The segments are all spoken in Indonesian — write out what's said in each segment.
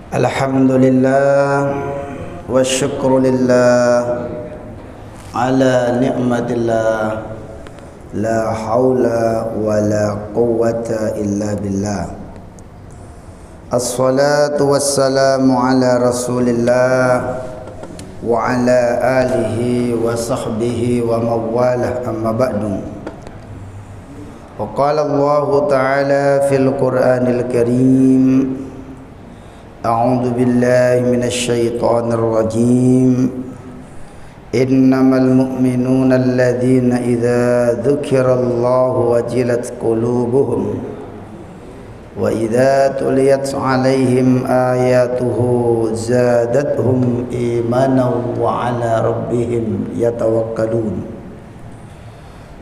Alhamdulillah wa syukru lillah ala ni'matillah la hawla wa la quwwata illa billah. Assalatu wassalamu ala rasulillah wa ala alihi wa sahbihi wa mawalah, amma ba'du. Wa qala Allah ta'ala fil Qur'anil Karim, a'udzu billahi minasy syaithanir rajim. Innamal mu'minuna alladzina idza dzukirallahu wajilat qulubuhum wa idza tuliyat 'alaihim ayatuhu zadatuhum imanan wa 'ala rabbihim yatawakkalun.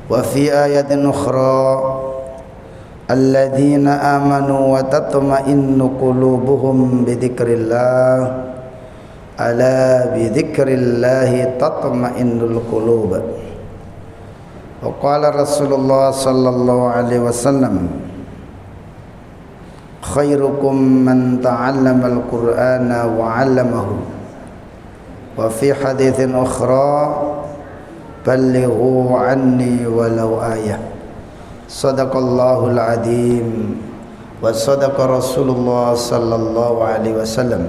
Wa fi ayatin ukhra alladzina amanu wa tatma'innu qulubuhum bidzikrillah ala bidzikrillahi tatma'innul qulub. Wa qala Rasulullah sallallahu alaihi wasallam, khairukum man ta'allamal qur'ana wa 'allamahu. Wa fi haditsin ukhra, ballighu 'anni walau ayah. Sadaqallahul adzim wa sadaqa Rasulullah sallallahu alaihi wasallam.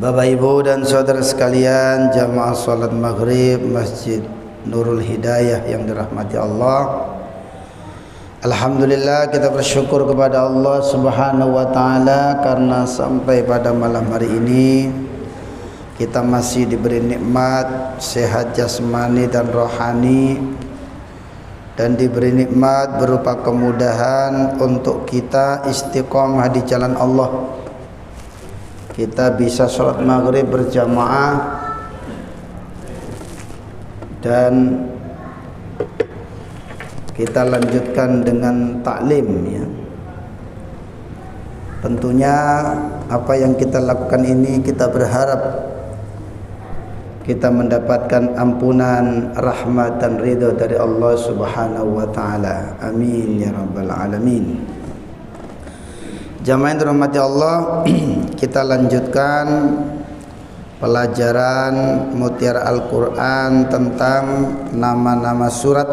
Bapak Ibu dan saudara sekalian, jamaah salat maghrib Masjid Nurul Hidayah yang dirahmati Allah, alhamdulillah kita bersyukur kepada Allah Subhanahu wa taala karena sampai pada malam hari ini kita masih diberi nikmat sehat jasmani dan rohani, dan diberi nikmat berupa kemudahan untuk kita istiqomah di jalan Allah. Kita bisa sholat maghrib berjamaah dan kita lanjutkan dengan taklim, ya. Tentunya apa yang kita lakukan ini kita berharap kita mendapatkan ampunan, rahmat dan ridha dari Allah Subhanahu wa taala. Amin ya rabbal alamin. Jamaah yang dirahmati Allah, kita lanjutkan pelajaran Mutiara Al-Qur'an tentang nama-nama surat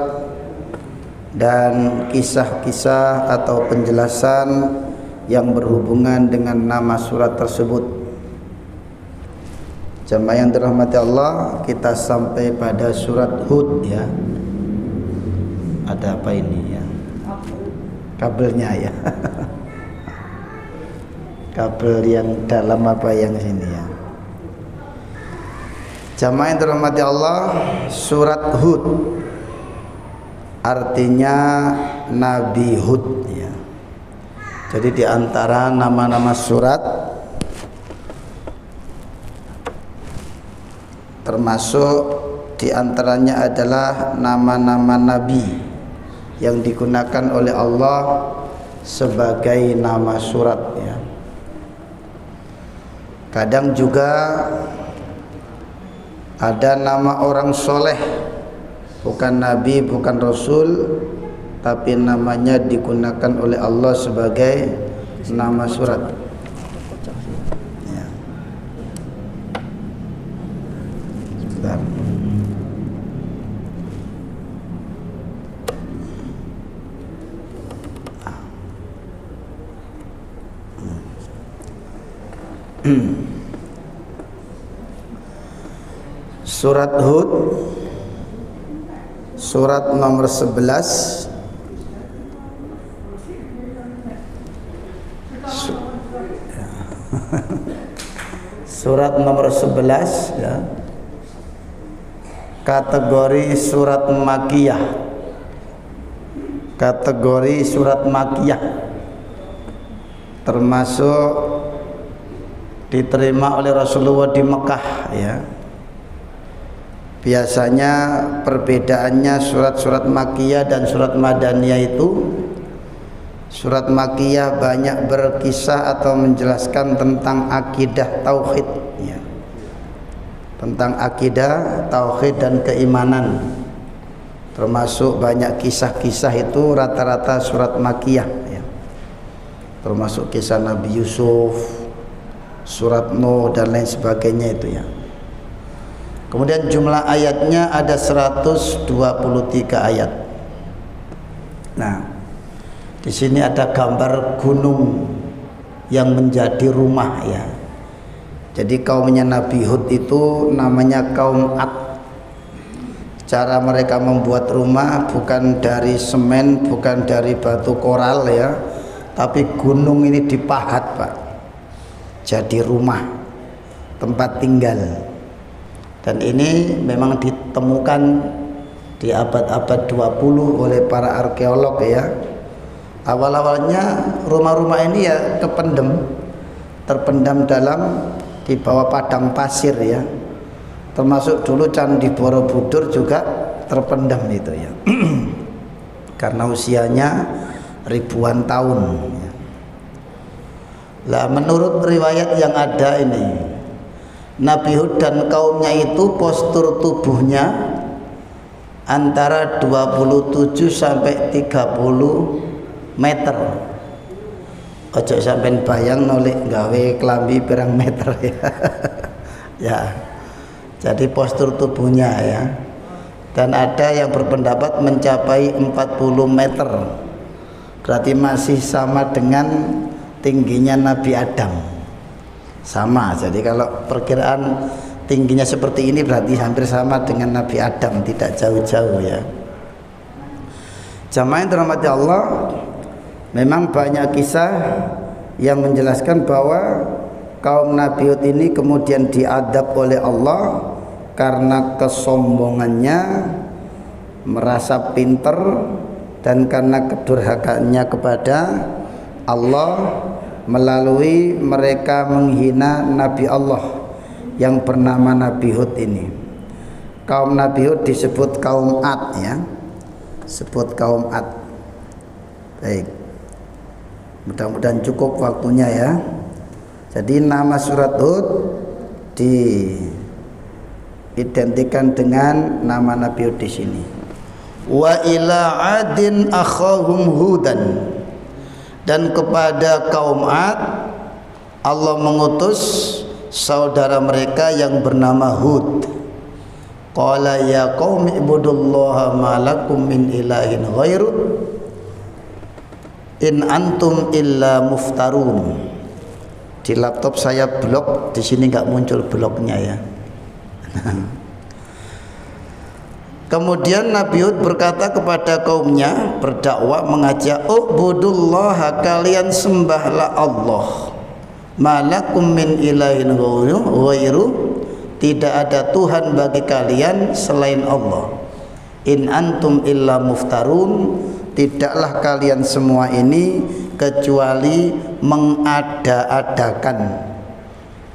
dan kisah-kisah atau penjelasan yang berhubungan dengan nama surat tersebut. Jamaah yang dirahmati Allah, kita sampai pada surat Hud, ya. Ada apa ini, ya? Kabelnya, ya. Kabel yang dalam apa yang sini, ya. Jamaah yang dirahmati Allah, surat Hud artinya Nabi Hud, ya. Jadi di antara nama-nama surat termasuk di antaranya adalah nama-nama nabi yang digunakan oleh Allah sebagai nama surat, ya. Kadang juga ada nama orang soleh, bukan nabi, bukan rasul, tapi namanya digunakan oleh Allah sebagai nama surat. Surat Hud, surat nomor 11. Surat nomor 11, ya. Kategori surat Makkiyah. Kategori surat Makkiyah termasuk diterima oleh Rasulullah di Mekah, ya. Biasanya perbedaannya surat-surat Makkiyah dan surat Madaniyah itu, surat Makkiyah banyak berkisah atau menjelaskan tentang akidah tauhid, ya. Tentang akidah tauhid dan keimanan. Termasuk banyak kisah-kisah itu rata-rata surat Makkiyah, ya. Termasuk kisah Nabi Yusuf, surat Nuh dan lain sebagainya itu ya. Kemudian jumlah ayatnya ada 123 ayat. Nah, di sini ada gambar gunung yang menjadi rumah ya. Jadi kaumnya Nabi Hud itu namanya kaum Ad. Cara mereka membuat rumah bukan dari semen, bukan dari batu koral ya, tapi gunung ini dipahat, Pak. Jadi rumah, tempat tinggal. Dan ini memang ditemukan di abad-abad 20 oleh para arkeolog ya. Awal-awalnya rumah-rumah ini ya terpendam dalam di bawah padang pasir ya. Termasuk dulu Candi Borobudur juga terpendam itu ya. Karena usianya ribuan tahun ya. Lah menurut riwayat yang ada ini, Nabi Hud dan kaumnya itu postur tubuhnya antara 27 sampai 30 meter. Ojo sampean bayang nolik gawe klambi pirang meter ya. Ya. Jadi postur tubuhnya ya. Dan ada yang berpendapat mencapai 40 meter. Berarti masih sama dengan tingginya Nabi Adam. Sama. Jadi kalau perkiraan tingginya seperti ini berarti hampir sama dengan Nabi Adam, tidak jauh-jauh ya. Jamaah yang dirahmati Allah, memang banyak kisah yang menjelaskan bahwa kaum Nabi Hud ini kemudian diadab oleh Allah karena kesombongannya, merasa pinter, dan karena kedurhakaannya kepada Allah melalui mereka menghina Nabi Allah yang bernama Nabi Hud ini. Kaum Nabi Hud disebut kaum Ad ya. Sebut kaum Ad. Baik. Mudah-mudahan cukup waktunya ya. Jadi nama surat Hud diidentikan dengan nama Nabi Hud di sini. Wa ila adin akhahum hudan. Dan kepada kaum Ad Allah mengutus saudara mereka yang bernama Hud. Qala ya qaumi ibudullaha ma lakum min ilahin ghairu in antum illa muftarun. Di laptop saya blok, di sini nggak muncul bloknya ya. Kemudian Nabi Hud berkata kepada kaumnya, berdakwah mengajak, ubudullaha, kalian sembahlah Allah, malakum min ilahin ghairu, tidak ada Tuhan bagi kalian selain Allah. In antum illa muftarun, tidaklah kalian semua ini kecuali mengada-adakan.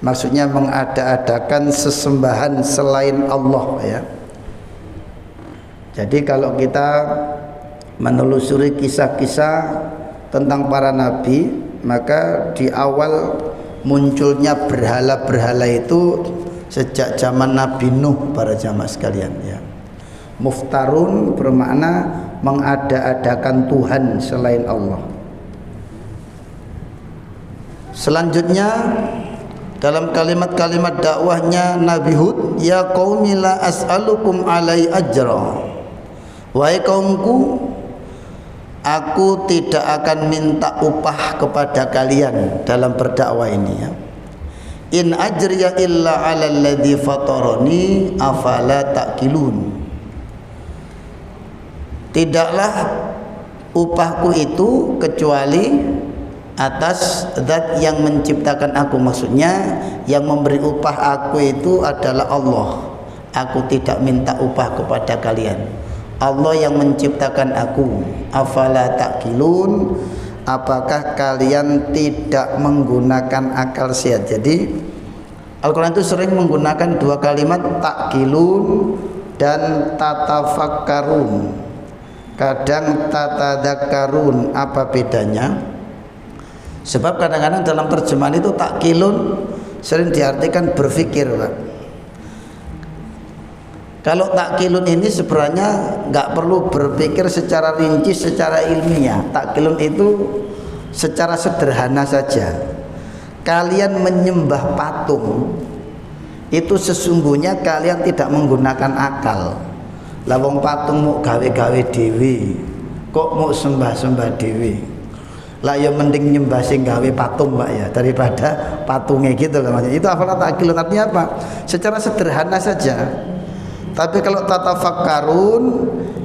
Maksudnya mengada-adakan sesembahan selain Allah ya. Jadi kalau kita menelusuri kisah-kisah tentang para nabi, maka di awal munculnya berhala-berhala itu sejak zaman Nabi Nuh para jamaah sekalian ya. Muftarun bermakna mengada-adakan Tuhan selain Allah. Selanjutnya dalam kalimat-kalimat dakwahnya Nabi Hud, ya qaumi la as'alukum alai ajra. Wahai kaumku, aku tidak akan minta upah kepada kalian dalam berdakwah ini ya. In ajriya illa 'alal ladzi fatarani afala ta'qilun. Tidaklah upahku itu kecuali atas zat yang menciptakan aku. Maksudnya yang memberi upah aku itu adalah Allah. Aku tidak minta upah kepada kalian. Allah yang menciptakan aku. Afala ta'qilun, apakah kalian tidak menggunakan akal sehat? Jadi Al-Quran itu sering menggunakan dua kalimat, ta'qilun dan tatafakkarun. Kadang tatadakkarun. Apa bedanya? Sebab kadang-kadang dalam terjemahan itu ta'qilun sering diartikan berpikir, Pak. Kalau ta'qilun ini sebenarnya nggak perlu berpikir secara rinci, secara ilmiah. Ta'qilun itu secara sederhana saja. kalian menyembah patung itu sesungguhnya kalian tidak menggunakan akal. Lah wong patung mau gawe-gawe dewi, kok mau sembah-sembah dewi. Lah ya mending nyembah sing gawe patung Pak ya daripada patungnya gitu loh maksudnya. Itu afala ta'qilun, artinya apa? Secara sederhana saja. Tapi kalau tatafakkarun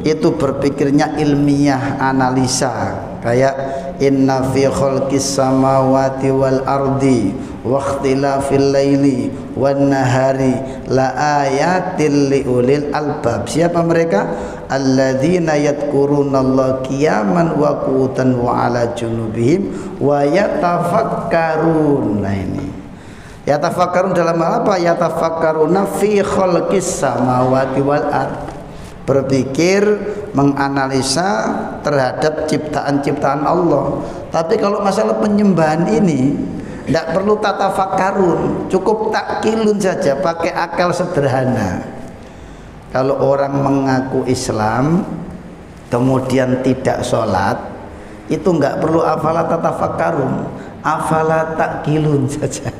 itu berpikirnya ilmiah, analisa. Kayak inna fi khalqis samawati wal ardi wa ikhtilafil laili wan nahari la ayatil liulil albab. Siapa mereka? Alladzina yadhkurunallaha qiyaman wa qu'udan wa ala junubihim wa yatafakkarun. Nah ini yatafakkarun dalam hal apa? Yatafakkaruna fi khalqis samawati wal ard, berpikir, menganalisa terhadap ciptaan-ciptaan Allah. Tapi kalau masalah penyembahan ini tidak perlu tatafakkarun, cukup takkilun saja, pakai akal sederhana. Kalau orang mengaku Islam kemudian tidak sholat, itu nggak perlu afala tatafakkarun, afala takkilun saja.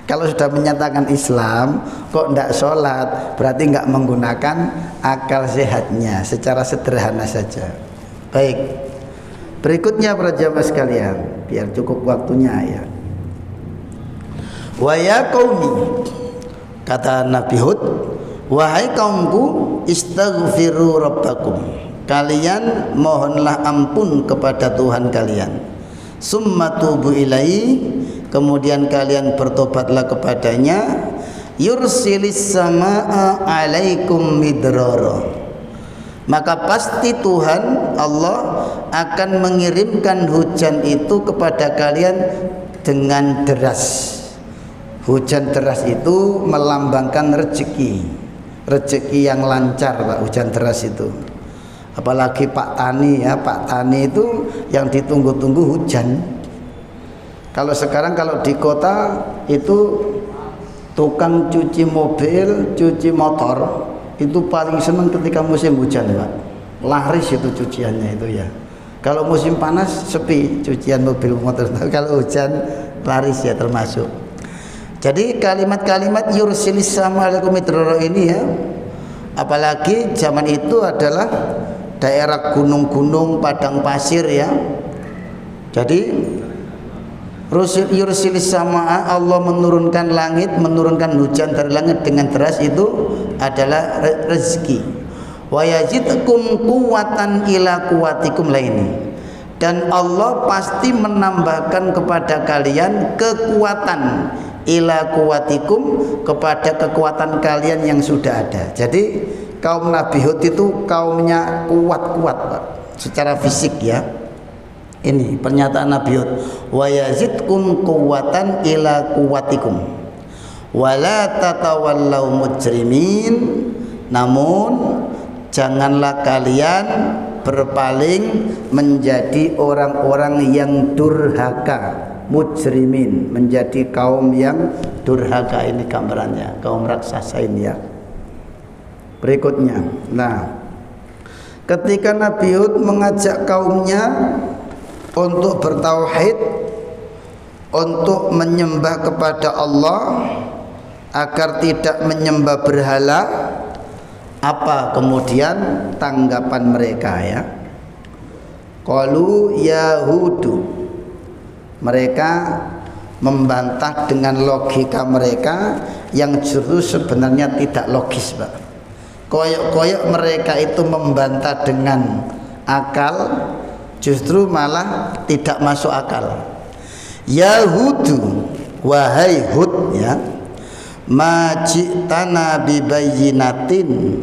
Kalau sudah menyatakan Islam kok tidak sholat, berarti nggak menggunakan akal sehatnya, secara sederhana saja. Baik, berikutnya para jamaah sekalian, biar cukup waktunya ya. Wa ya qaumi, kata Nabi Hud, wahai kaumku, istaghfiru rabbakum, kalian mohonlah ampun kepada Tuhan kalian. Summa tubu ilaihi, kemudian kalian bertobatlah kepadanya. Yursilis samaa alaikum midrara, maka pasti Tuhan Allah akan mengirimkan hujan itu kepada kalian dengan deras. Hujan deras itu melambangkan rezeki, rezeki yang lancar Pak, hujan deras itu. Apalagi Pak Tani ya, Pak Tani itu yang ditunggu-tunggu hujan. Kalau sekarang kalau di kota itu tukang cuci mobil, cuci motor itu paling senang ketika musim hujan Pak. Laris itu cuciannya itu ya. Kalau musim panas sepi cucian mobil motor. Kalau hujan laris ya termasuk. Jadi kalimat-kalimat yursilis sama alaikum midrara ini ya, apalagi zaman itu adalah daerah gunung-gunung, padang pasir ya. Jadi yursilis sama, Allah menurunkan langit, menurunkan hujan dari langit dengan deras, itu adalah rezeki. Wa yazidkum quwwatan ila quwwatikum laini, dan Allah pasti menambahkan kepada kalian kekuatan ila quwwatikum, kepada kekuatan kalian yang sudah ada. Jadi kaum Nabi Hud itu kaumnya kuat-kuat Pak, secara fisik ya. Ini pernyataan Nabi Hud, wa yazidkum quwwatan ila quwwatikum wa la tatawallaw mujrimin, namun janganlah kalian berpaling menjadi orang-orang yang durhaka. Mujrimin, menjadi kaum yang durhaka. Ini gambarannya, kaum raksasa ini ya. Berikutnya, nah ketika Nabi Hud mengajak kaumnya untuk bertauhid, untuk menyembah kepada Allah, agar tidak menyembah berhala, apa kemudian tanggapan mereka ya? Qalu yahudu, mereka membantah dengan logika mereka yang justru sebenarnya tidak logis Pak. Koyok-koyok mereka itu membantah dengan akal, justru malah tidak masuk akal. Yahudu, wahai Hud ya, majitana bibayyinatin,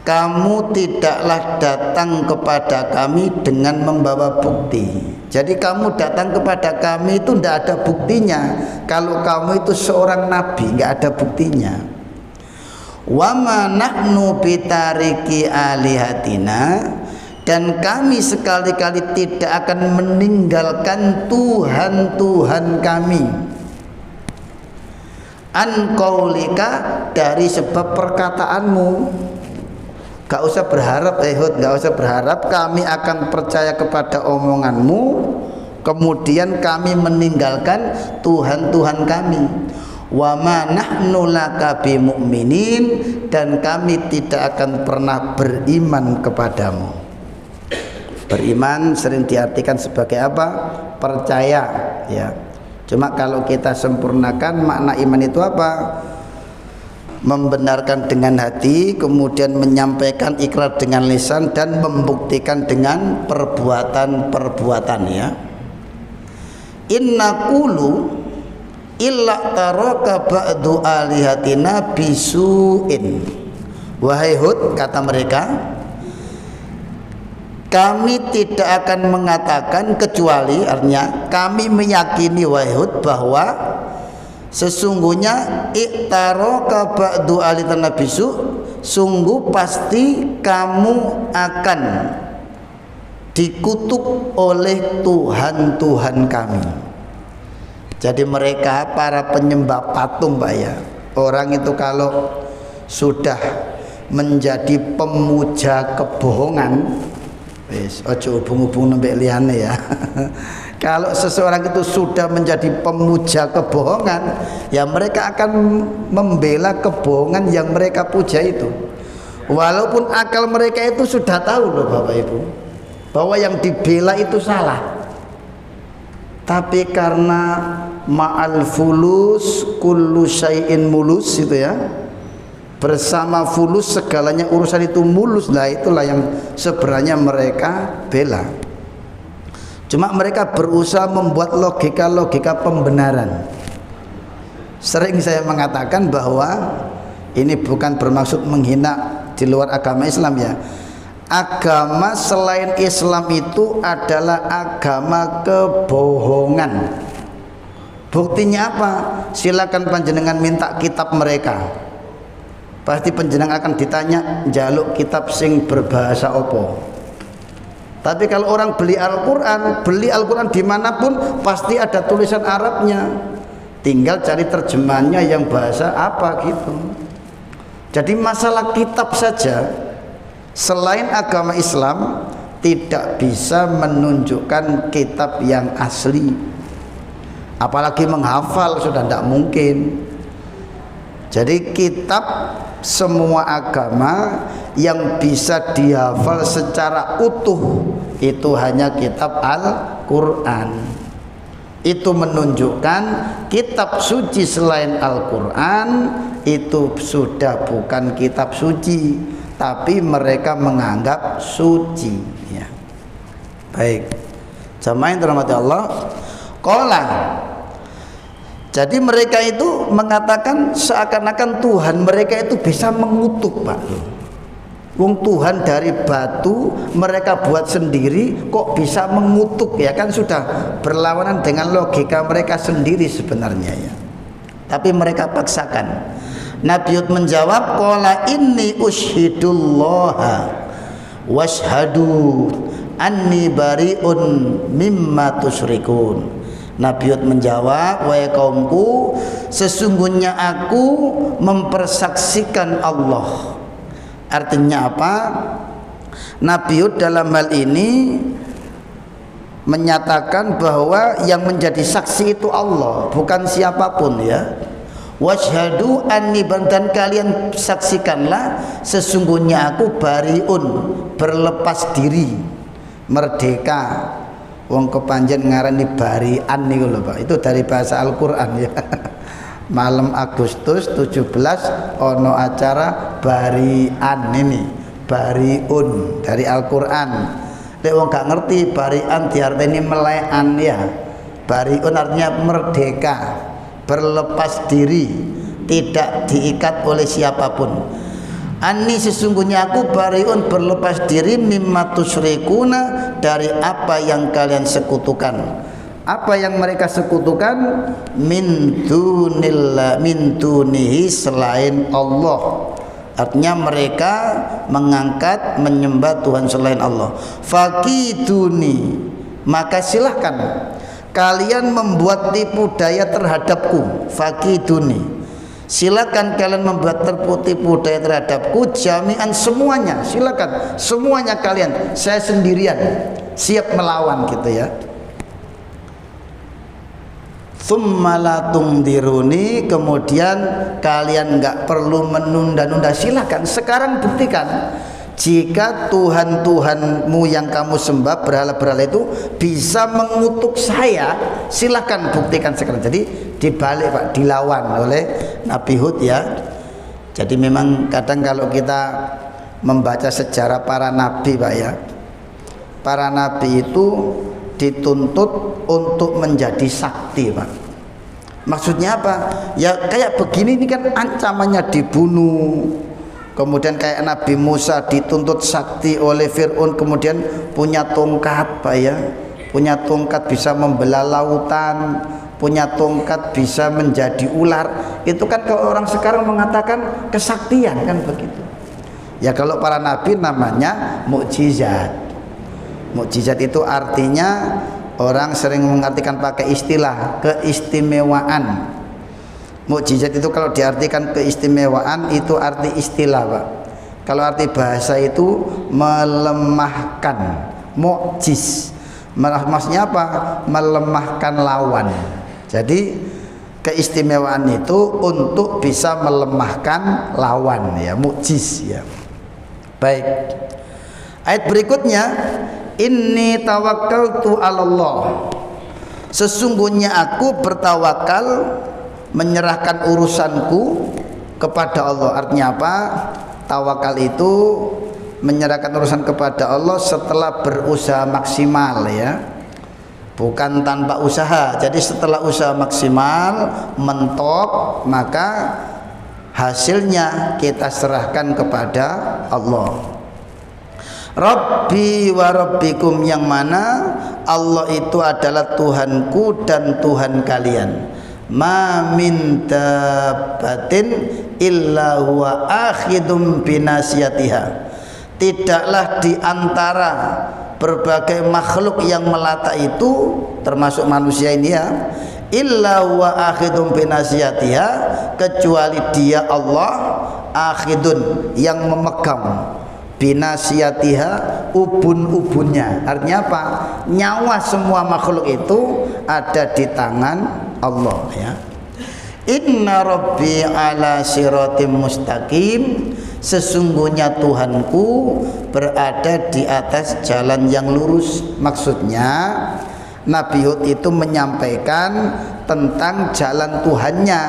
kamu tidaklah datang kepada kami dengan membawa bukti. Jadi kamu datang kepada kami itu tidak ada buktinya. Kalau kamu itu seorang nabi, nggak ada buktinya. Wa ma nahnu bitariki alihatina, dan kami sekali-kali tidak akan meninggalkan Tuhan-Tuhan kami. An qaulika, dari sebab perkataanmu. Gak usah berharap Hud, gak usah berharap kami akan percaya kepada omonganmu kemudian kami meninggalkan Tuhan-Tuhan kami. Wa ma nahnu laka bimu'minin, dan kami tidak akan pernah beriman kepadamu. Beriman sering diartikan sebagai apa? Percaya, ya. Cuma kalau kita sempurnakan makna iman itu apa? Membenarkan dengan hati, kemudian menyampaikan ikrar dengan lisan, dan membuktikan dengan perbuatan-perbuatan, ya. Inna qulu illa taraka ba'du alihatina bisu'in. Wahai Hud, kata mereka, kami tidak akan mengatakan kecuali, artinya kami meyakini wahai Hud bahwa sesungguhnya iktaraka ba'du alihatina bisu', sungguh pasti kamu akan dikutuk oleh Tuhan-Tuhan kami. Jadi mereka para penyembah patung, Pak, ya. Orang itu kalau sudah menjadi pemuja kebohongan, wis ojo hubung-hubung nembek liyane, ya. Kalau seseorang itu sudah menjadi pemuja kebohongan, ya mereka akan membela kebohongan yang mereka puja itu. Walaupun akal mereka itu sudah tahu loh Bapak Ibu, bahwa yang dibela itu salah. Tapi karena ma'al fulus kullu syai'in mulus, itu ya, bersama fulus segalanya urusan itu mulus. Lah itulah yang sebenarnya mereka bela. Cuma mereka berusaha membuat logika-logika pembenaran. Sering saya mengatakan bahwa ini bukan bermaksud menghina di luar agama Islam, ya. Agama selain Islam itu adalah agama kebohongan. Buktinya apa? Silakan panjenengan minta kitab mereka. Pasti panjenengan akan ditanya njaluk kitab sing berbahasa opo. Tapi kalau orang beli Al-Quran dimanapun pasti ada tulisan Arabnya. Tinggal cari terjemahannya yang bahasa apa gitu. Jadi masalah kitab saja, selain agama Islam tidak bisa menunjukkan kitab yang asli. Apalagi menghafal sudah tidak mungkin. Jadi kitab semua agama yang bisa dihafal secara utuh itu hanya kitab Al-Quran. Itu menunjukkan kitab suci selain Al-Quran itu sudah bukan kitab suci, tapi mereka menganggap suci, ya. Baik, jamaah yang dirahmati Allah, qala, jadi mereka itu mengatakan seakan-akan Tuhan mereka itu bisa mengutuk, Pak. Wong Tuhan dari batu mereka buat sendiri kok bisa mengutuk, ya kan sudah berlawanan dengan logika mereka sendiri sebenarnya, ya. Tapi mereka paksakan. Nabi Hud menjawab, qala inni ushidullaha washhadu anni bari'un mimma tusyrikun. Nabi Hud menjawab, wahai kaumku, sesungguhnya aku mempersaksikan Allah. Artinya apa? Nabi Hud dalam hal ini menyatakan bahwa yang menjadi saksi itu Allah, bukan siapapun, ya. Washhadu anni, dan kalian saksikanlah sesungguhnya aku bariun, berlepas diri, merdeka. Wong kepanjen ngarani barian niku lho, Pak. Itu dari bahasa Al-Qur'an, ya. Malam Agustus 17 ono acara barian, ini bariun dari Al-Qur'an. Lek wong gak ngerti barian diarteni melekan, ya. Bariun artinya merdeka, berlepas diri, tidak diikat oleh siapapun. Ani, sesungguhnya aku bariun, berlepas diri, mimma tusyrikuna, dari apa yang kalian sekutukan. Apa yang mereka sekutukan? Min dunihi, selain Allah. Artinya mereka mengangkat, menyembah Tuhan selain Allah. Fakiduni, maka silahkan kalian membuat tipu daya terhadapku. Fakiduni, silakan kalian membuat tipu daya terhadapku. Jami'an, semuanya, silakan semuanya kalian. Saya sendirian siap melawan, gitu ya. tsumma la tungdiruni, kemudian kalian enggak perlu menunda-nunda. Silakan sekarang buktikan jika Tuhan-Tuhanmu yang kamu sembah, berhala-berhala itu bisa mengutuk saya, silakan buktikan sekarang. Jadi dibalik Pak, dilawan oleh Nabi Hud ya. Jadi memang kadang kalau kita membaca sejarah para nabi Pak ya, para nabi itu dituntut untuk menjadi sakti Pak. Maksudnya apa? Ya kayak begini ini kan ancamannya dibunuh. Kemudian kayak Nabi Musa dituntut sakti oleh Fir'aun, kemudian punya tongkat Pak ya, punya tongkat bisa membelah lautan, punya tongkat bisa menjadi ular. Itu kan kalau orang sekarang mengatakan kesaktian kan begitu. Ya kalau para nabi namanya mukjizat. Mukjizat itu artinya orang sering mengartikan pakai istilah keistimewaan. Mukjizat itu kalau diartikan keistimewaan itu arti istilah Pak. Kalau arti bahasa itu melemahkan, mukjiz. Maksudnya apa? Melemahkan lawan. Jadi keistimewaan itu untuk bisa melemahkan lawan ya, mukjiz ya. Baik. Ayat berikutnya, inni tawakkaltu 'alallah. Sesungguhnya aku bertawakal, menyerahkan urusanku kepada Allah. Artinya apa? Tawakal itu menyerahkan urusan kepada Allah setelah berusaha maksimal ya, bukan tanpa usaha. Jadi setelah usaha maksimal mentok, maka hasilnya kita serahkan kepada Allah. Rabbi wa rabbikum, yang mana Allah itu adalah Tuhanku dan Tuhan kalian. Ma min dabbatin illa huwa akhidum binasiyatiha. Tidaklah di antara berbagai makhluk yang melata itu, termasuk manusia ini ya, illa huwa akhidum binasiyatiha, kecuali dia Allah akhidun, yang memegang binasiyatiha, ubun-ubunnya. Artinya apa? Nyawa semua makhluk itu ada di tangan Allah ya. Inna rabbi ala siratim mustaqim, sesungguhnya Tuhanku berada di atas jalan yang lurus. Maksudnya Nabi Hud itu menyampaikan tentang jalan Tuhannya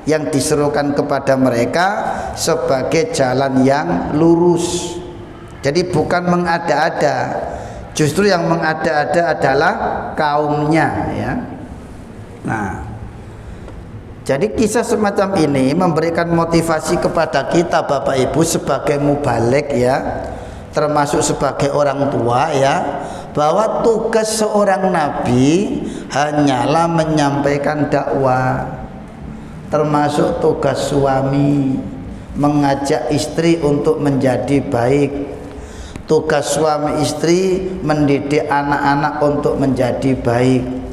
yang diserukan kepada mereka sebagai jalan yang lurus. Jadi bukan mengada-ada, justru yang mengada-ada adalah kaumnya ya. Nah, jadi kisah semacam ini memberikan motivasi kepada kita Bapak Ibu sebagai mubaligh ya, termasuk sebagai orang tua ya, bahwa tugas seorang nabi hanyalah menyampaikan dakwah. Termasuk tugas suami mengajak istri untuk menjadi baik. Tugas suami istri mendidik anak-anak untuk menjadi baik.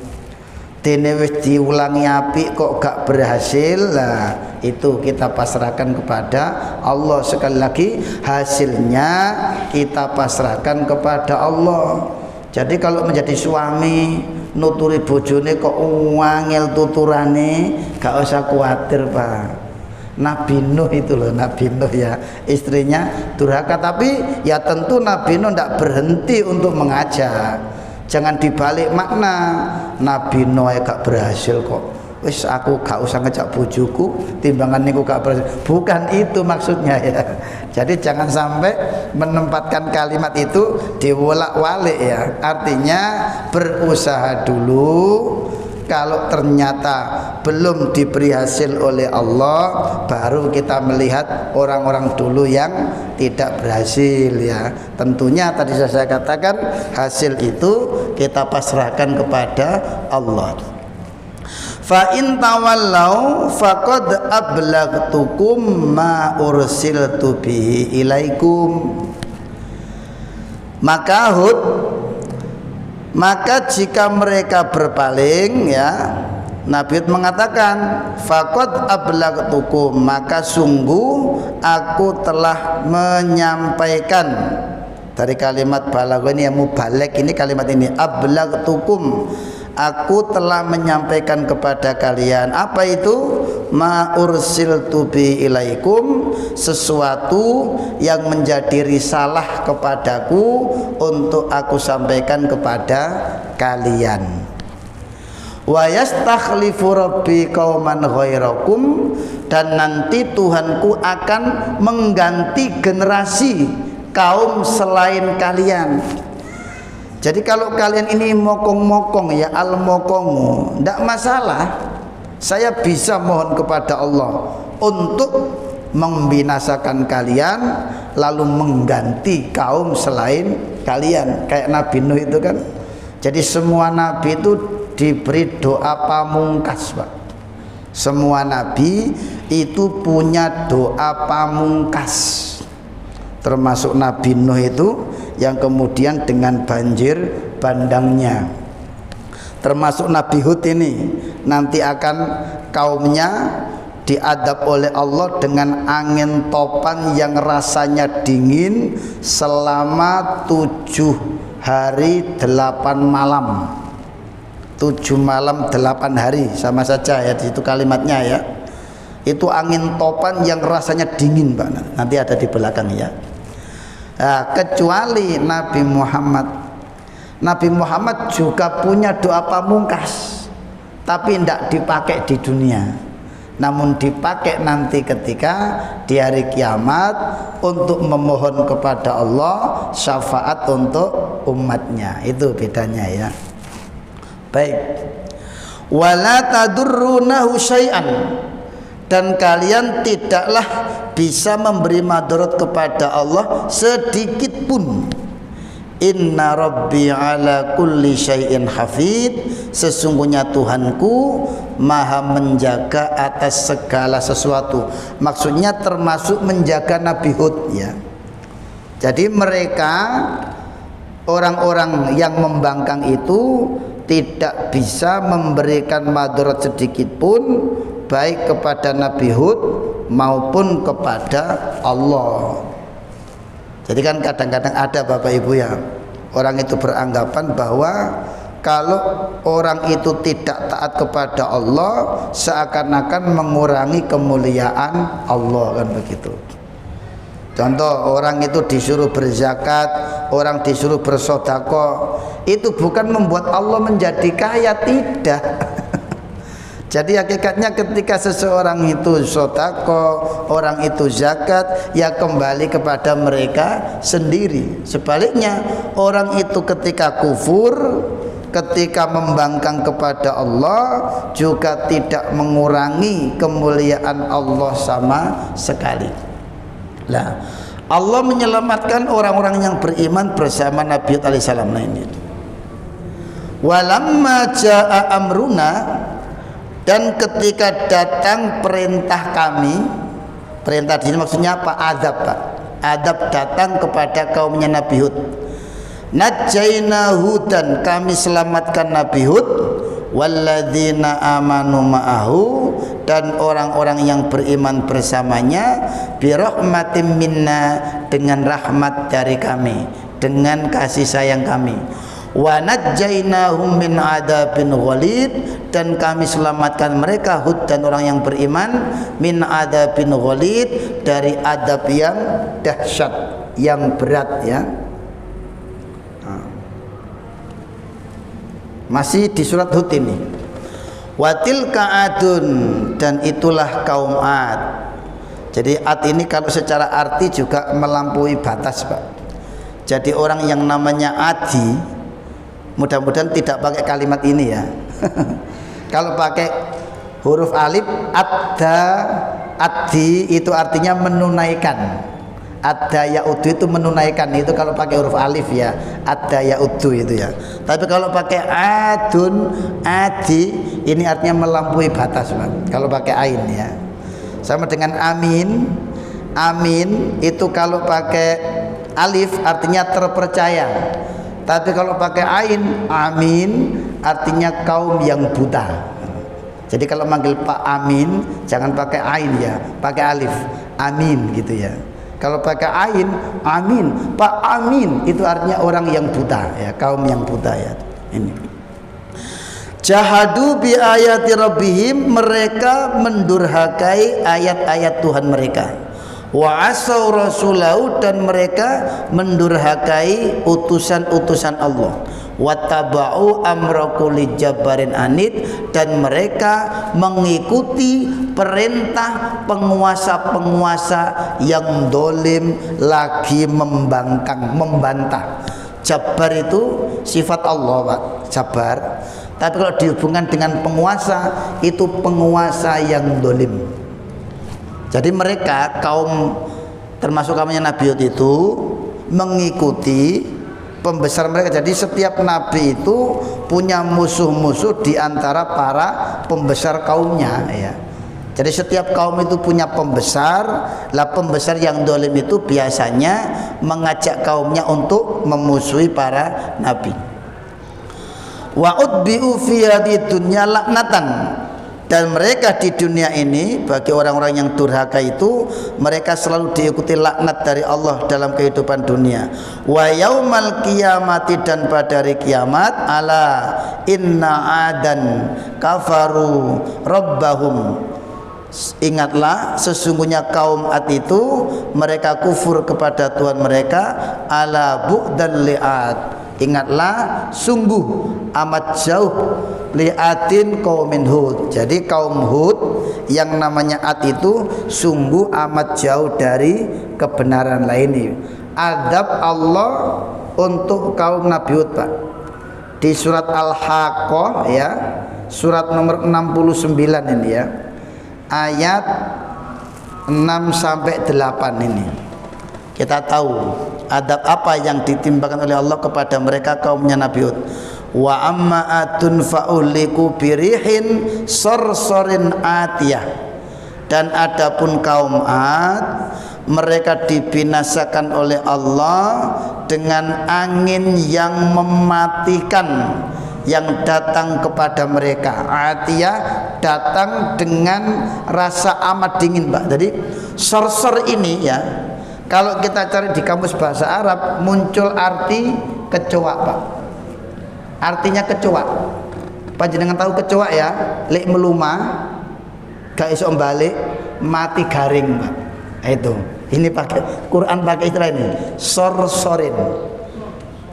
Dene wis diulangi apik kok gak berhasil, lah itu kita pasrahkan kepada Allah. Sekali lagi hasilnya kita pasrahkan kepada Allah. Jadi kalau menjadi suami nuturi bojone kok wangel tuturane, gak usah khawatir Pak. Nabi Nuh itu loh, Nabi Nuh ya, istrinya durhaka, tapi ya tentu Nabi Nuh tidak berhenti untuk mengajak. Jangan dibalik makna, Nabi Nuh gak berhasil kok, wis aku gak usah ngejak bojoku, timbangan niku gak berhasil. Bukan itu maksudnya ya. Jadi jangan sampai menempatkan kalimat itu diwolak-walik ya. Artinya berusaha dulu, kalau ternyata belum diberi hasil oleh Allah, baru kita melihat orang-orang dulu yang tidak berhasil ya. Tentunya tadi saya katakan hasil itu kita pasrahkan kepada Allah. Fa in tawallau faqad ablaghtukum ma ursiltu bihi ilaikum. Maka jika mereka berpaling ya, Nabi mengatakan faqad ablaghtukum, maka sungguh aku telah menyampaikan. Dari kalimat balagha ini, yang mubaligh ini kalimat ini, ablaghtukum, aku telah menyampaikan kepada kalian apa itu ma ursiltu bi ilaikum, sesuatu yang menjadi risalah kepadaku untuk aku sampaikan kepada kalian. Wa yastakhlifu rabbi qauman ghairakum, dan nanti Tuhanku akan mengganti generasi kaum selain kalian. Jadi kalau kalian ini mokong-mokong ya al-mokongu, tidak masalah. Saya bisa mohon kepada Allah untuk membinasakan kalian lalu mengganti kaum selain kalian, kayak Nabi Nuh itu kan. Jadi semua nabi itu diberi doa pamungkas, Pak. Semua nabi itu punya doa pamungkas, termasuk Nabi Nuh itu yang kemudian dengan banjir bandangnya, termasuk Nabi Hud ini nanti akan kaumnya diadab oleh Allah dengan angin topan yang rasanya dingin selama 7 hari 8 malam. 7 malam 8 hari sama saja ya, itu kalimatnya ya. Itu angin topan yang rasanya dingin, Pak. Nanti ada di belakang ya. Nah, kecuali Nabi Muhammad. Nabi Muhammad juga punya doa pamungkas, tapi tidak dipakai di dunia, namun dipakai nanti ketika di hari kiamat untuk memohon kepada Allah syafaat untuk umatnya. Itu bedanya ya. Baik. Wala tadurrunahu syai'an, dan kalian tidaklah bisa memberi madarat kepada Allah sedikit pun. Inna rabbi ala kulli syai'in hafid, sesungguhnya Tuhanku maha menjaga atas segala sesuatu. Maksudnya termasuk menjaga Nabi Hud ya. Jadi mereka orang-orang yang membangkang itu tidak bisa memberikan madarat sedikit pun, baik kepada Nabi Hud maupun kepada Allah. Jadi kan kadang-kadang ada Bapak Ibu ya, orang itu beranggapan bahwa kalau orang itu tidak taat kepada Allah seakan-akan mengurangi kemuliaan Allah, kan begitu. Contoh, orang itu disuruh berzakat, orang disuruh bersedekah, itu bukan membuat Allah menjadi kaya, tidak. Jadi hakikatnya ketika seseorang itu sedekah, orang itu zakat, ya kembali kepada mereka sendiri. Sebaliknya, orang itu ketika kufur, ketika membangkang kepada Allah, juga tidak mengurangi kemuliaan Allah sama sekali. Lah, Allah menyelamatkan orang-orang yang beriman bersama Nabi Hud alaihissalam. Nah ini. Walamma jaa amruna, dan ketika datang perintah kami, perintah di sini maksudnya apa? Azab, Pak. Azab datang kepada kaumnya Nabi Hud. Najjayna Hudan, kami selamatkan Nabi Hud, walladzina amanu ma'ahu, dan orang-orang yang beriman bersamanya, birahmatim minna, dengan rahmat dari kami, dengan kasih sayang kami. Wa najjaynahum min adabin ghalid, dan kami selamatkan mereka Hud dan orang yang beriman min adabin ghalid, dari adab yang dahsyat, yang berat ya. Masih di surat Hud ini. Watilka adun, dan itulah kaum Ad. Jadi Ad ini kalau secara arti juga melampaui batas, Pak. Jadi orang yang namanya Adi, mudah-mudahan tidak pakai kalimat ini ya. Kalau pakai huruf alif, adda, adi, itu artinya menunaikan. Adda ya'udu itu menunaikan, itu kalau pakai huruf alif ya, adda ya'udu itu ya. Tapi kalau pakai adun, adi, ini artinya melampaui batas, Pak. Kalau pakai ain ya. Sama dengan amin. Amin itu kalau pakai alif artinya terpercaya. Tapi kalau pakai ain, amin, artinya kaum yang buta. Jadi kalau manggil Pak Amin, jangan pakai ain ya, pakai alif, amin gitu ya. Kalau pakai ain, amin, Pak Amin, itu artinya orang yang buta ya, kaum yang buta ya. Ini. Jahadu bi ayati rabbihim, mereka mendurhakai ayat-ayat Tuhan mereka. Wa asau rasulahu, dan mereka mendurhakai utusan-utusan Allah. Wattaba'u amra kulli jabbarin anid, dan mereka mengikuti perintah penguasa-penguasa yang dolim lagi membantah. Jabbar itu sifat Allah, Pak, Jabbar. Tapi kalau dihubungkan dengan penguasa, itu penguasa yang dolim. Jadi mereka kaum termasuk kaumnya Nabi Hud itu mengikuti pembesar mereka. Jadi setiap nabi itu punya musuh-musuh di antara para pembesar kaumnya, ya. Jadi setiap kaum itu punya pembesar. Lah pembesar yang dolim itu biasanya mengajak kaumnya untuk memusuhi para nabi. Wa utbi'u fi hadhihi dunya laknatan, dan mereka di dunia ini bagi orang-orang yang durhaka itu mereka selalu diikuti laknat dari Allah dalam kehidupan dunia. Wa yaumal qiyamati, dan pada hari kiamat, ala inna adan kafaru rabbahum, ingatlah sesungguhnya kaum Ad itu mereka kufur kepada Tuhan mereka. Ala bu'dan li'ad, ingatlah sungguh amat jauh li'atin qaumin Hud. Jadi kaum Hud yang namanya Ad itu sungguh amat jauh dari kebenaran lainnya. Adab Allah untuk kaum Nabi Hud, Pak, di surat Al-Haqqah, ya, surat nomor 69 ini, ya, ayat 6 sampai 8 ini. Kita tahu adab apa yang ditimpakan oleh Allah kepada mereka kaumnya Nabi Hud. Wa amma atun fa'uliku birihin sorsorin atiyah, dan adapun kaum Ad mereka dibinasakan oleh Allah dengan angin yang mematikan yang datang kepada mereka. Atiyah datang dengan rasa amat dingin, Pak. Jadi sorsor ini, ya, kalau kita cari di kamus bahasa Arab muncul arti kecoa, Pak. Artinya kecoa. Panjenengan tahu kecoa, ya? Lek meluma gak iso balik, mati garing, Pak. Itu. Ini pakai Quran, pakai istilah ini, sorsorin.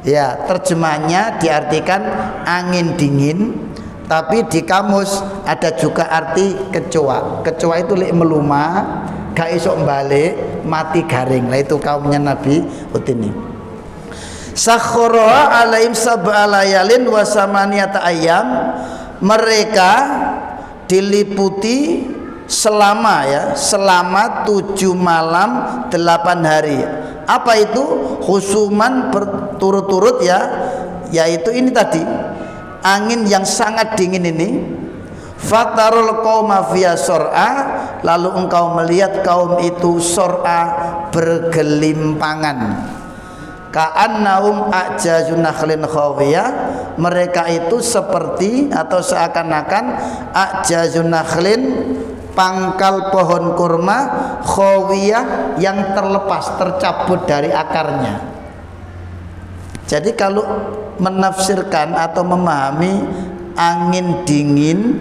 Ya, terjemahnya diartikan angin dingin, tapi di kamus ada juga arti kecoa. Kecoa itu lek meluma gak iso balik, mati garing. Lah itu kaumnya Nabi Hud ini. Sakhara alaihim sab'a layalin wa samaniyata ayyam, mereka diliputi selama, ya, selama 7 malam 8 hari. Apa itu? Khusuman berturut-turut, ya, yaitu ini tadi angin yang sangat dingin ini. Fatarul qauma fiya sor'a, lalu engkau melihat kaum itu sor'a, bergelimpangan. Ka'annahum a'jazu nakhlin khawiyah, mereka itu seperti atau seakan-akan a'jazu nakhlin, pangkal pohon kurma, khawiyah, yang terlepas, tercabut dari akarnya. Jadi kalau menafsirkan atau memahami angin dingin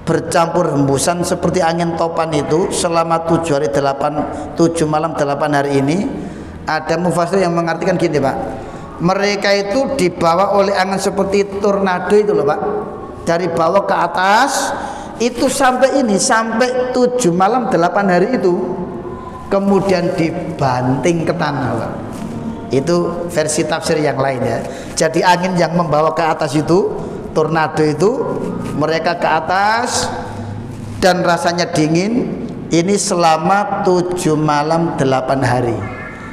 bercampur hembusan seperti angin topan itu selama 7 malam 8 hari ini, ada mufassir yang mengartikan gini, Pak. Mereka itu dibawa oleh angin seperti tornado itu loh, Pak. Dari bawah ke atas itu sampai 7 malam 8 hari itu, kemudian dibanting ke tanah, Pak. Itu versi tafsir yang lain, ya. Jadi angin yang membawa ke atas itu, tornado itu, mereka ke atas dan rasanya dingin. Ini selama 7 malam 8 hari,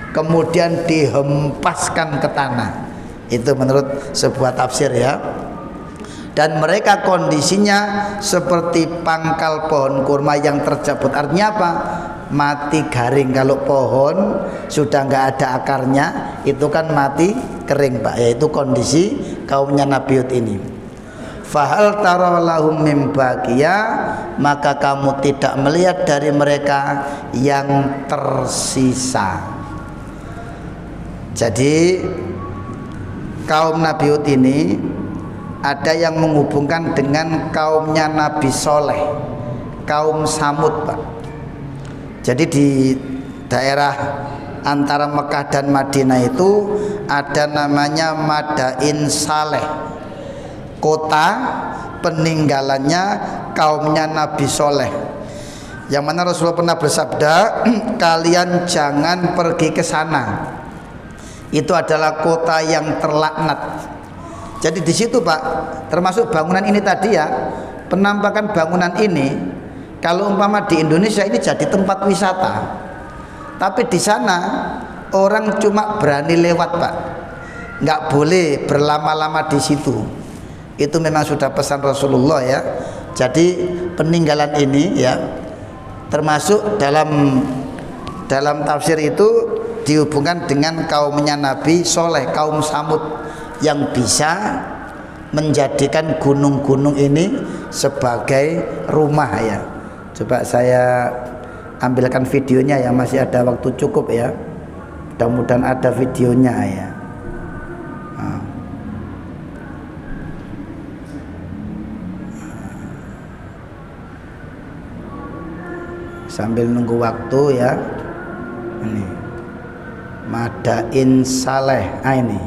kemudian dihempaskan ke tanah. Itu menurut sebuah tafsir, ya. Dan mereka kondisinya seperti pangkal pohon kurma yang tercabut. Artinya apa? Mati garing. Kalau pohon sudah nggak ada akarnya, itu kan mati kering, Pak. Yaitu kondisi kaumnya Nabi Hud ini. Fahal tara lahum mim baqiya, maka kamu tidak melihat dari mereka yang tersisa. Jadi kaum Nabi Hud ini ada yang menghubungkan dengan kaumnya Nabi Soleh, kaum Samud, Pak. Jadi di daerah antara Mekah dan Madinah itu ada namanya Madain Saleh, kota peninggalannya kaumnya Nabi Soleh, yang mana Rasulullah pernah bersabda, kalian jangan pergi ke sana, itu adalah kota yang terlaknat. Jadi di situ, Pak, termasuk bangunan ini tadi ya, penampakan bangunan ini kalau umpama di Indonesia ini jadi tempat wisata, tapi di sana orang cuma berani lewat, Pak, nggak boleh berlama-lama di situ. Itu memang sudah pesan Rasulullah ya. Jadi peninggalan ini ya termasuk dalam tafsir itu dihubungkan dengan kaumnya Nabi Soleh, kaum Samud, yang bisa menjadikan gunung-gunung ini sebagai rumah ya. Coba saya ambilkan videonya ya, masih ada waktu cukup ya, mudah-mudahan ada videonya ya. Sambil nunggu waktu ya, ini Madain Saleh, ini.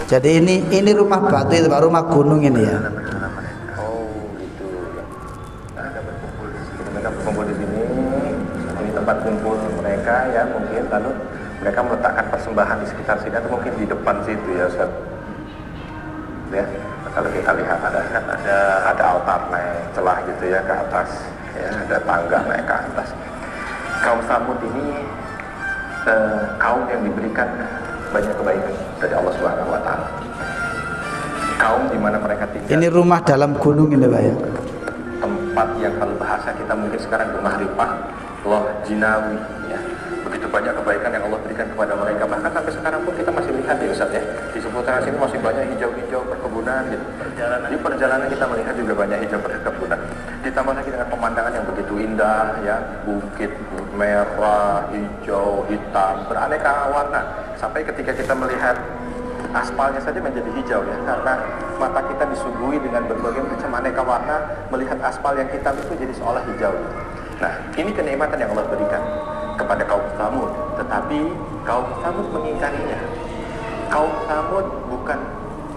Jadi ini rumah batu itu, Pak, rumah gunung ini ya. Oh, gitu ya. Mereka berkumpul di sini. Mereka berkumpul di sini. Ini tempat kumpul mereka ya, mungkin lalu mereka meletakkan persembahan di sekitar sini atau mungkin di depan situ ya, Ustaz. Ya, kalau kita lihat ada altar naik celah gitu ya ke atas, ya, ada tangga naik ke atas. Kaum Samud ini kaum yang diberikan banyak kebaikan dari Allah Subhanahu wa taala. Kaum di mana mereka tinggal. Ini rumah dalam gunung ini, Pak ya. Tempat yang kalau bahasa kita mungkin sekarang bermahrifah, loh jinawi ya. Begitu banyak kebaikan yang Allah berikan kepada mereka. Bahkan sampai sekarang pun kita masih lihat ya Ustaz ya. Di seputaran sini masih banyak hijau-hijau perkebunan gitu. Di perjalanan kita melihat juga banyak hijau perkebunan. Ditambah lagi dengan pemandangan yang begitu indah ya, bukit merah, hijau, hitam, beraneka warna. Sampai ketika kita melihat aspalnya saja menjadi hijau ya, karena mata kita disuguhi dengan berbagai macam aneka warna. Melihat aspal yang hitam itu jadi seolah hijau. Nah, ini kenikmatan yang Allah berikan kepada kaum Samud, tetapi kaum Samud mengingkarinya. Kaum Samud bukan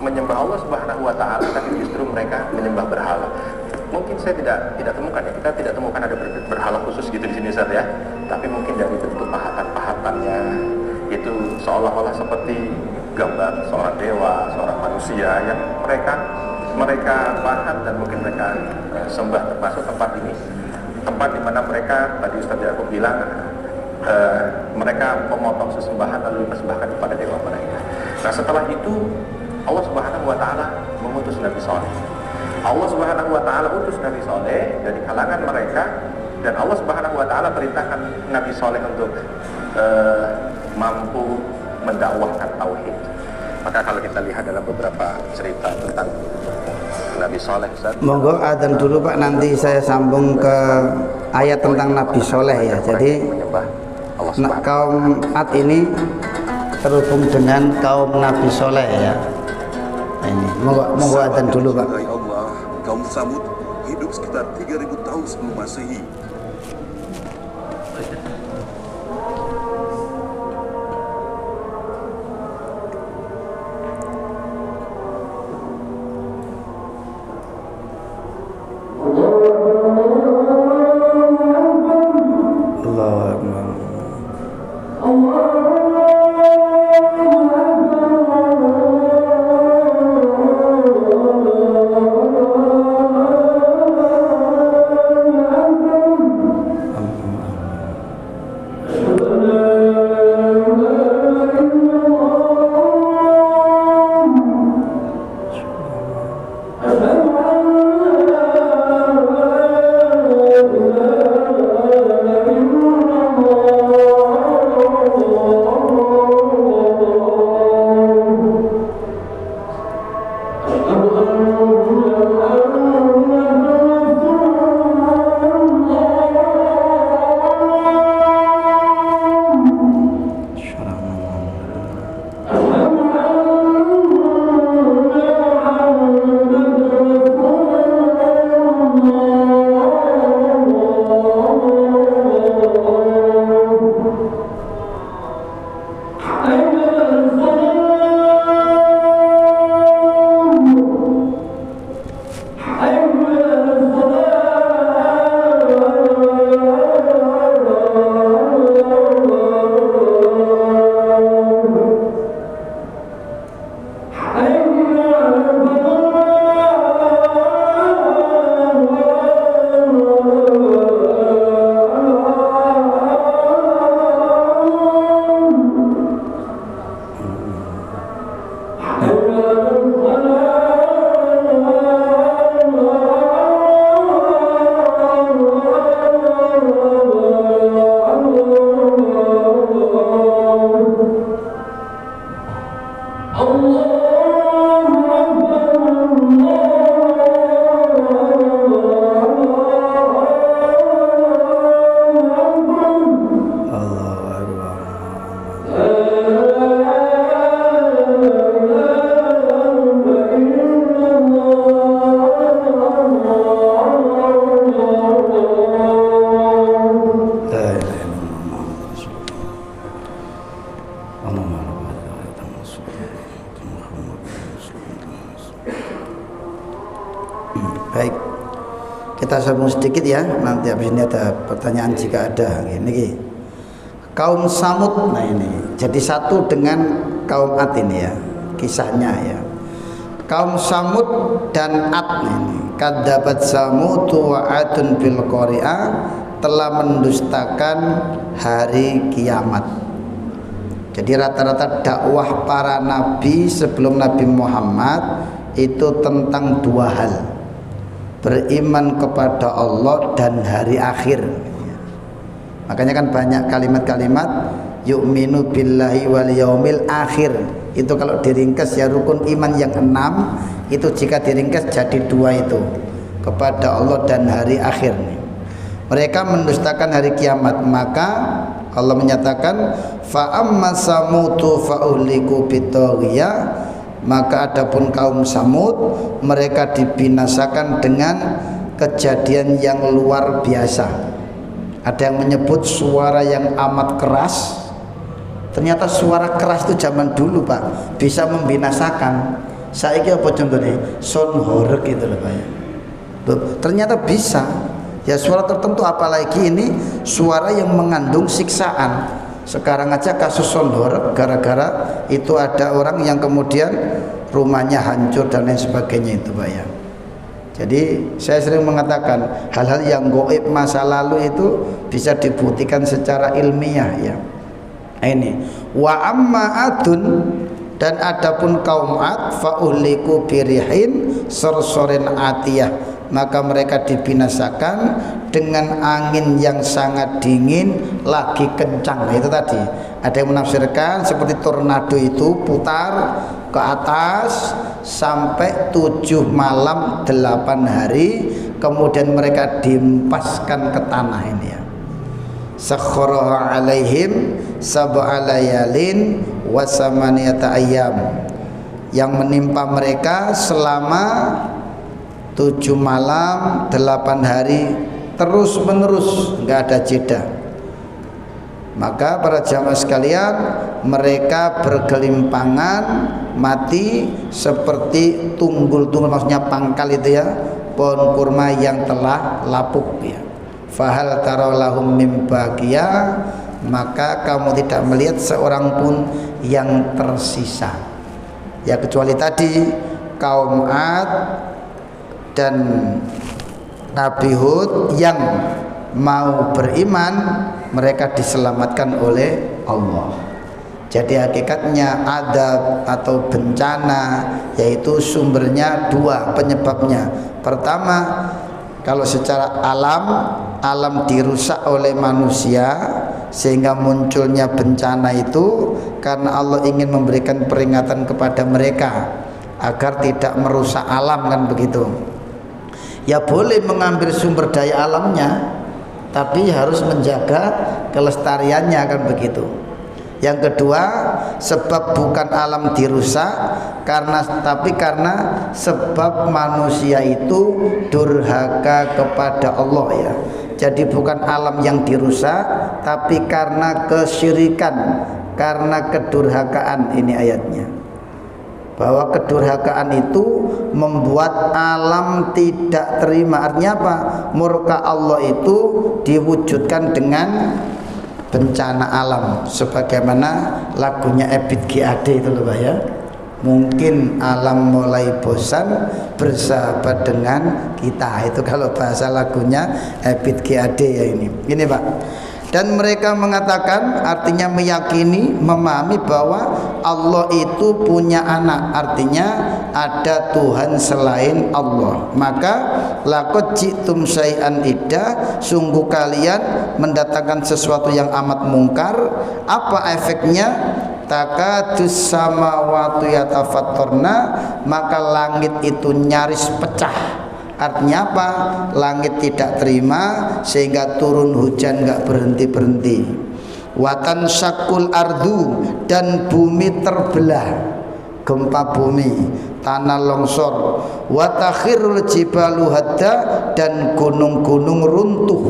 menyembah Allah Subhanahu wa taala, tapi justru mereka menyembah berhala. Mungkin saya tidak temukan ya, kita tidak temukan ada berhala khusus gitu di sini Ustaz ya. Tapi mungkin dari bentuk pahatan-pahatannya itu seolah-olah seperti gambar seorang dewa, seorang manusia yang mereka pahat dan mungkin mereka sembah. Termasuk tempat ini, tempat di mana mereka tadi Ustaz Yaakob bilang mereka memotong sesembahan lalu dipersembahkan kepada dewa mereka. Nah, setelah itu Allah Subhanahu wa taala mengutus Nabi Saleh. Allah Subhanahu wa taala utus Nabi Saleh dari kalangan mereka, dan Allah Subhanahu wa taala perintahkan Nabi Saleh untuk mampu mendakwahkan tauhid. Maka kalau kita lihat dalam beberapa cerita tentang Nabi Saleh, monggo adzan dulu Pak, nanti saya sambung ke ayat tentang Nabi Saleh ya. Jadi kaum Ad ini terhubung dengan kaum Nabi Saleh ya. Ini monggo adzan dulu Pak. Allah, kaum Samud hidup sekitar 3000 tahun sebelum Masehi. Allah Baik, kita sambung sedikit ya. Nanti habis ini ada pertanyaan jika ada. Ini kaum Samud, nah ini jadi satu dengan kaum Ad ini ya, kisahnya ya. Kaum Samud dan Ad ini, kadzabat Samud wa Adun bil qari'ah, telah mendustakan hari kiamat. Jadi rata-rata dakwah para nabi sebelum Nabi Muhammad itu tentang dua hal: beriman kepada Allah dan hari akhir. Makanya kan banyak kalimat-kalimat yu'minu billahi wal yaumil akhir. Itu kalau diringkas ya rukun iman yang 6, itu jika diringkas jadi dua itu, kepada Allah dan hari akhir. Mereka mendustakan hari kiamat, maka Allah menyatakan fa amma samutu fa uhliku bitaghiyah, maka adapun kaum Samud mereka dibinasakan dengan kejadian yang luar biasa. Ada yang menyebut suara yang amat keras. Ternyata suara keras itu zaman dulu Pak bisa membinasakan. Saiki apa contohnya? Sound horeg gitu loh Pak ya. Ternyata bisa. Ya suara tertentu, apalagi ini suara yang mengandung siksaan. Sekarang aja kasus sound horeg gara-gara itu ada orang yang kemudian rumahnya hancur dan lain sebagainya itu Pak ya. Jadi saya sering mengatakan hal-hal yang gaib masa lalu itu bisa dibuktikan secara ilmiah ya. Ini wa amma adun, dan adapun kaum Ad fa uhliku birihin sorsorin atiyah, maka mereka dibinasakan dengan angin yang sangat dingin lagi kencang. Nah, itu tadi ada yang menafsirkan seperti tornado itu putar ke atas sampai 7 malam 8 hari, kemudian mereka diempaskan ke tanah ini ya. Sakharaha alaihim sab'a layalin wa samaniyata ayyam, yang menimpa mereka selama 7 malam 8 hari terus menerus, enggak ada jeda. Maka para jamaah sekalian, mereka bergelimpangan mati seperti tunggul-tunggul, maksudnya pangkal itu ya, pohon kurma yang telah lapuk ya. Fahal tara lahum mim baqiyah, maka kamu tidak melihat seorang pun yang tersisa. Ya kecuali tadi kaum Ad dan Nabi Hud yang mau beriman, mereka diselamatkan oleh Allah. Jadi hakikatnya adab atau bencana yaitu sumbernya dua penyebabnya. Pertama, kalau secara alam dirusak oleh manusia sehingga munculnya bencana itu karena Allah ingin memberikan peringatan kepada mereka agar tidak merusak alam, kan begitu. Ya boleh mengambil sumber daya alamnya, tapi harus menjaga kelestariannya, kan begitu. Yang kedua, sebab bukan alam dirusak tapi karena sebab manusia itu durhaka kepada Allah ya. Jadi bukan alam yang dirusak, tapi karena kesyirikan, karena kedurhakaan. Ini ayatnya, bahwa kedurhakaan itu membuat alam tidak terima. Artinya apa? Murka Allah itu diwujudkan dengan bencana alam, sebagaimana lagunya Ebit GAD itu loh Pak ya. Mungkin alam mulai bosan bersahabat dengan kita, itu kalau bahasa lagunya Ebit GAD ya. Ini Pak. Dan mereka mengatakan, artinya meyakini, memahami bahwa Allah itu punya anak, artinya ada Tuhan selain Allah. Maka laqad ji'tum syai'an iddah, sungguh kalian mendatangkan sesuatu yang amat mungkar. Apa efeknya? Takadus samawati yatafattarna, maka langit itu nyaris pecah. Artinya apa? Langit tidak terima sehingga turun hujan nggak berhenti-berhenti. Watan syakul ardu, dan bumi terbelah, gempa bumi, tanah longsor. Watakhirul jibalu hadda, dan gunung-gunung runtuh.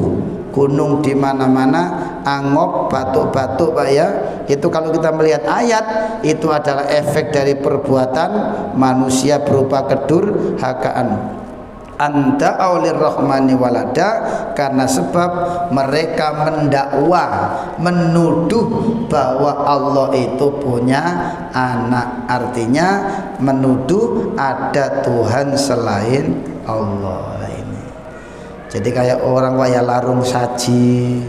Gunung di mana-mana, angop, batuk-batuk Pak ya. Itu kalau kita melihat ayat, itu adalah efek dari perbuatan manusia berupa kedurhakaan. Anta aulir rahmani walada, karena sebab mereka mendakwa, menuduh bahwa Allah itu punya anak. Artinya menuduh ada Tuhan selain Allah. Ini jadi kayak orang waya larung saji,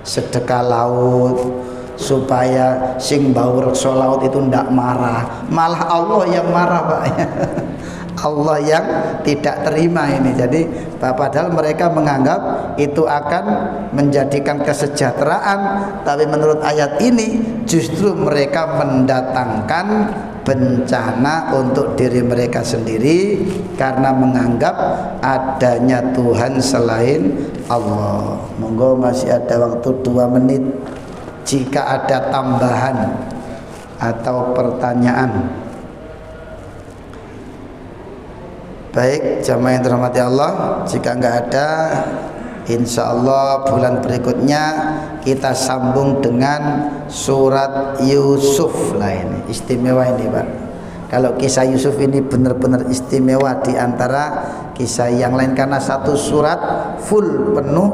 sedekah laut, supaya sing bau reksa laut itu ndak marah, malah Allah yang marah Pak ya. Allah yang tidak terima ini. Jadi padahal mereka menganggap itu akan menjadikan kesejahteraan, tapi menurut ayat ini justru mereka mendatangkan bencana untuk diri mereka sendiri karena menganggap adanya Tuhan selain Allah. Monggo masih ada waktu 2 menit. Jika ada tambahan atau pertanyaan. Baik, jamaah yang dirahmati Allah, jika enggak ada, insya Allah bulan berikutnya kita sambung dengan surat Yusuf lah. Ini istimewa ini Pak. Kalau kisah Yusuf ini benar-benar istimewa di antara kisah yang lain, karena satu surat full penuh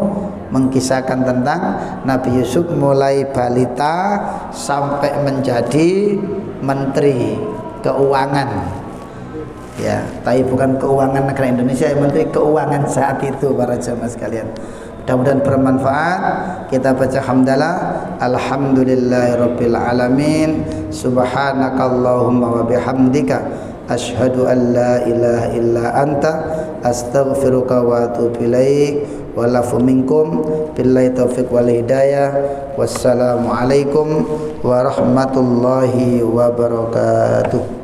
mengkisahkan tentang Nabi Yusuf mulai balita sampai menjadi menteri keuangan. Ya, tapi bukan keuangan negara Indonesia, yang menteri keuangan saat itu para jamaah sekalian. Mudah-mudahan bermanfaat. Kita baca hamdalah, alhamdulillahirabbil alamin, subhanakallahumma wa bihamdika, asyhadu an la ilaha illa anta, astaghfiruka wa atubu ilaik. Walafu minkum billahi taufiq wal hidayah. Wassalamualaikum warahmatullahi wabarakatuh.